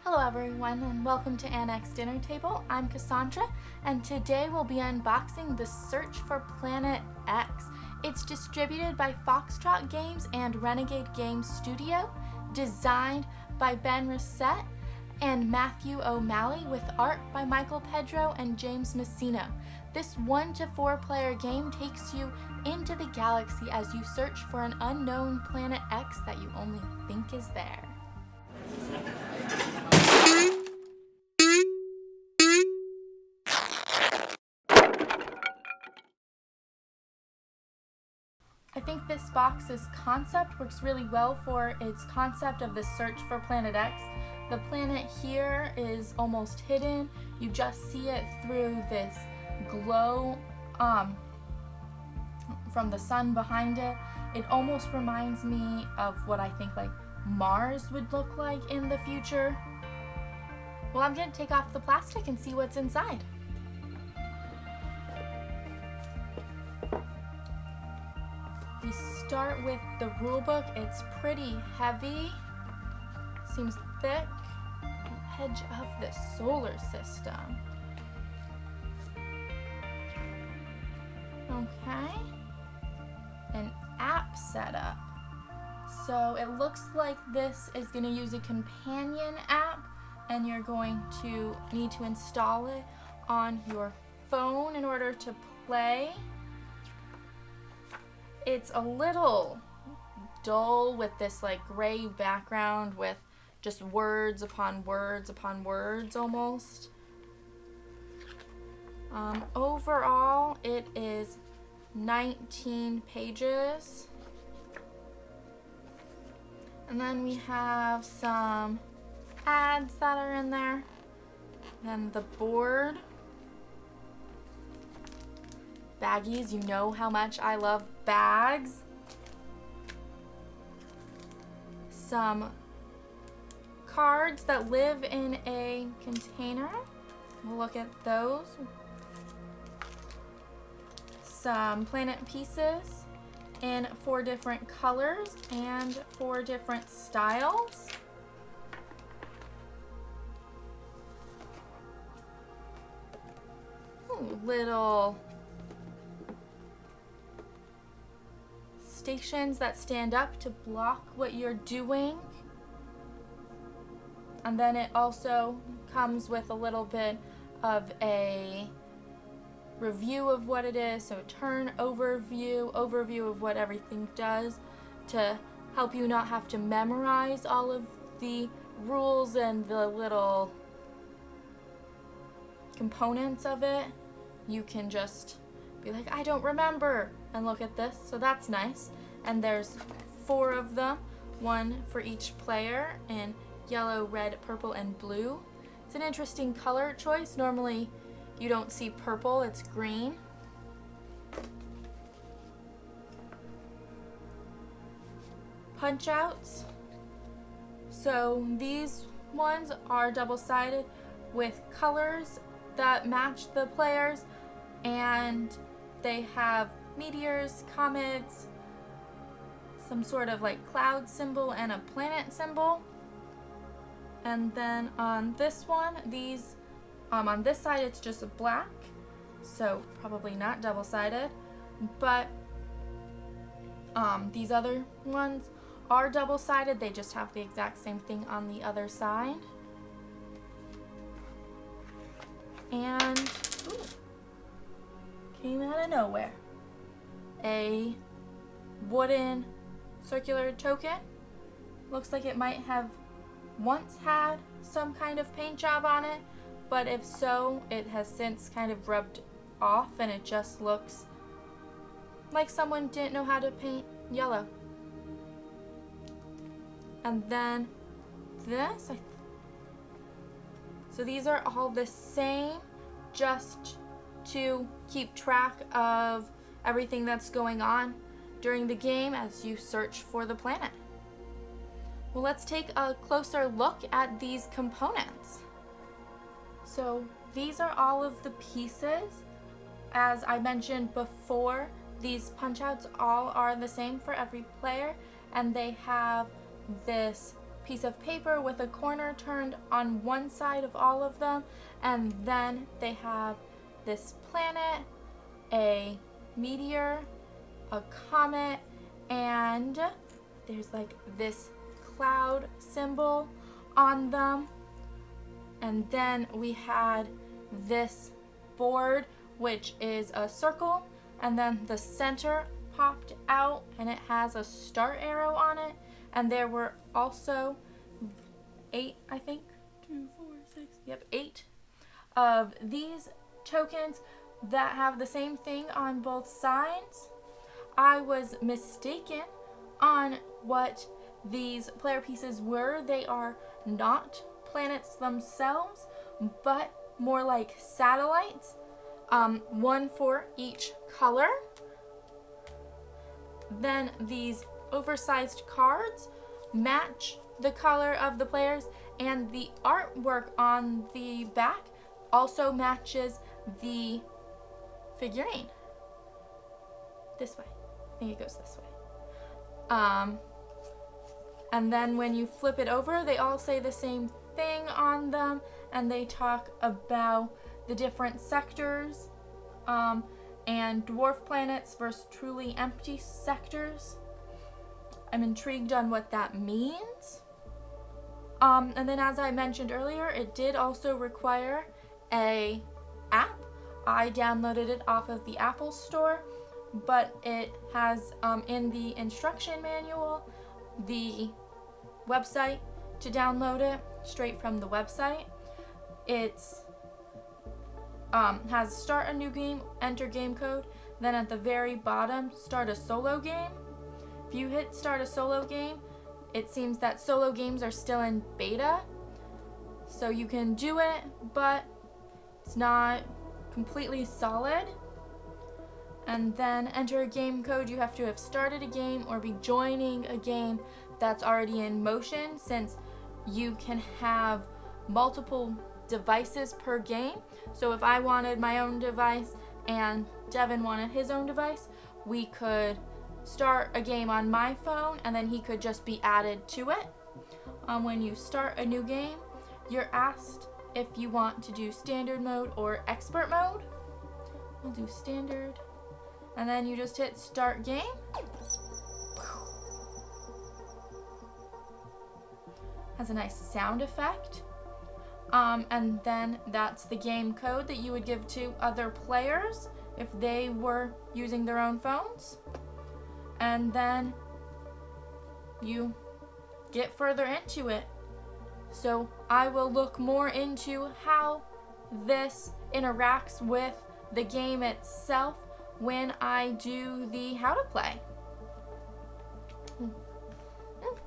Hello everyone and welcome to Annexeddinnertable. I'm Cassandra and today we'll be unboxing The Search for Planet X. It's distributed by Foxtrot Games and Renegade Games Studio, designed by Rosset and Matthew O'Malley with art by Pedro and James Masino. This 1 to 4 player game takes you into the galaxy as you search for an unknown Planet X that you only think is there. I think this box's concept works really well for its concept of the search for Planet X. The planet here is almost hidden. You just see it through this glow from the sun behind it. It almost reminds me of what I think like Mars would look like in the future. Well, I'm going to take off the plastic and see what's inside. We start with the rulebook. It's pretty heavy, seems thick. The edge of the solar system. Okay, an app setup. So it looks like this is going to use a companion app, and you're going to need to install it on your phone in order to play. It's a little dull with this like gray background with just words upon words upon words almost. Overall, it is 19 pages. And then we have some ads that are in there. Then the board. Baggies, you know how much I love bags. Some cards that live in a container. We'll look at those. Some planet pieces in 4 different colors and 4 different styles. Ooh, little stations that stand up to block what you're doing. And then it also comes with a little bit of a review of what it is, so a turn overview of what everything does to help you not have to memorize all of the rules and the little components of it. You can just be like, I don't remember, and look at this, so that's nice. And there's 4 of them, 1 for each player in yellow, red, purple, and blue. It's an interesting color choice. Normally you don't see purple, it's green. Punch outs. So these ones are double-sided with colors that match the players, and they have meteors, comets, some sort of like cloud symbol and a planet symbol. And then on this one, these on this side it's just black, so probably not double-sided, but these other ones are double-sided. They just have the exact same thing on the other side. And ooh, came out of nowhere, a wooden circular token. Looks like it might have once had some kind of paint job on it, but if so, it has since kind of rubbed off and it just looks like someone didn't know how to paint yellow. And then this, so these are all the same, just to keep track of everything that's going on during the game as you search for the planet. Well, let's take a closer look at these components. So these are all of the pieces. As I mentioned before, these punch outs all are the same for every player, and they have this piece of paper with a corner turned on one side of all of them, and then they have this planet, a meteor, a comet, and there's like this cloud symbol on them. And then we had this board, which is a circle, and then the center popped out and it has a start arrow on it. And there were also 8, I think, 2, 4, 6, yep, 8 of these tokens that have the same thing on both sides. I was mistaken on what these player pieces were. They are not planets themselves, but more like satellites, one for each color. Then these oversized cards match the color of the players, and the artwork on the back also matches the figurine. This way. I think it goes this way. And then when you flip it over, they all say the same thing on them, and they talk about the different sectors, and dwarf planets versus truly empty sectors. I'm intrigued on what that means. And then, as I mentioned earlier, it did also require a app. I downloaded it off of the Apple Store, but it has in the instruction manual the website to download it straight from the website. It's has start a new game, enter game code, then at the very bottom, start a solo game. If you hit start a solo game, it seems that solo games are still in beta, so you can do it, but it's not completely solid. And then enter a game code. You have to have started a game or be joining a game that's already in motion, since you can have multiple devices per game. So if I wanted my own device and Devin wanted his own device, we could start a game on my phone and then he could just be added to it. When you start a new game, you're asked if you want to do standard mode or expert mode. We'll do standard, and then you just hit start game. Has a nice sound effect. And then that's the game code that you would give to other players if they were using their own phones. And then you get further into it. So I will look more into how this interacts with the game itself when I do the how to play.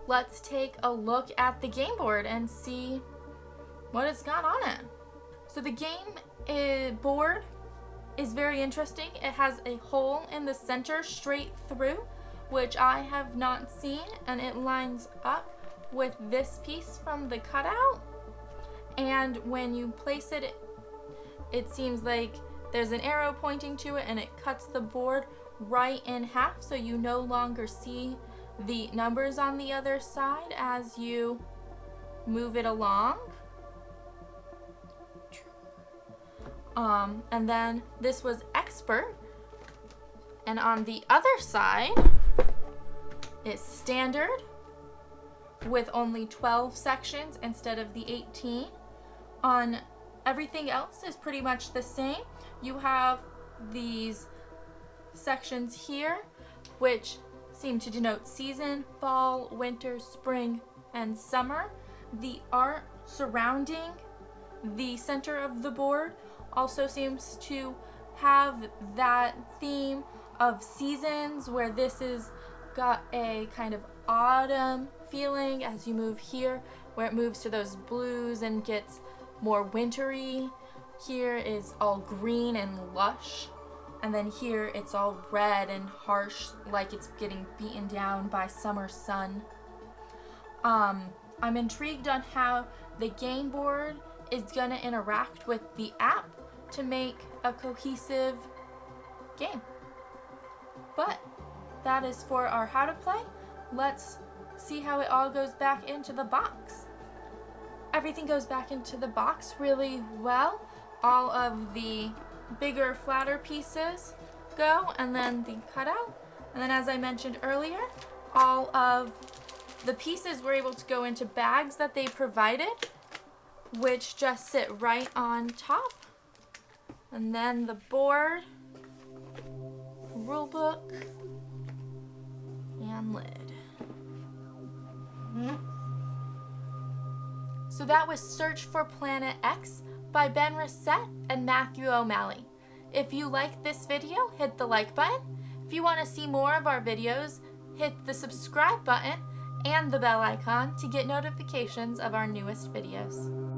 Let's take a look at the game board and see what it's got on it. So the game board is very interesting. It has a hole in the center straight through, which I have not seen, and it lines up with this piece from the cutout. And when you place it, it seems like there's an arrow pointing to it, and it cuts the board right in half, so you no longer see the numbers on the other side as you move it along. And then this was expert, and on the other side is standard with only 12 sections instead of the 18. On everything else is pretty much the same. You have these sections here which seem to denote season, fall, winter, spring, and summer. The art surrounding the center of the board also seems to have that theme of seasons, where this is got a kind of autumn feeling as you move here, where it moves to those blues and gets more wintry. Here is all green and lush, and then here it's all red and harsh, like it's getting beaten down by summer sun. I'm intrigued on how the game board is going to interact with the app to make a cohesive game. But that is for our how to play. Let's see how it all goes back into the box. Everything goes back into the box really well. All of the bigger, flatter pieces go, and then the cutout. And then, as I mentioned earlier, all of the pieces were able to go into bags that they provided, which just sit right on top. And then the board, rule book, and lid. So that was Search for Planet X by Ben Rosset and Matthew O'Malley. If you like this video, hit the like button. If you want to see more of our videos, hit the subscribe button and the bell icon to get notifications of our newest videos.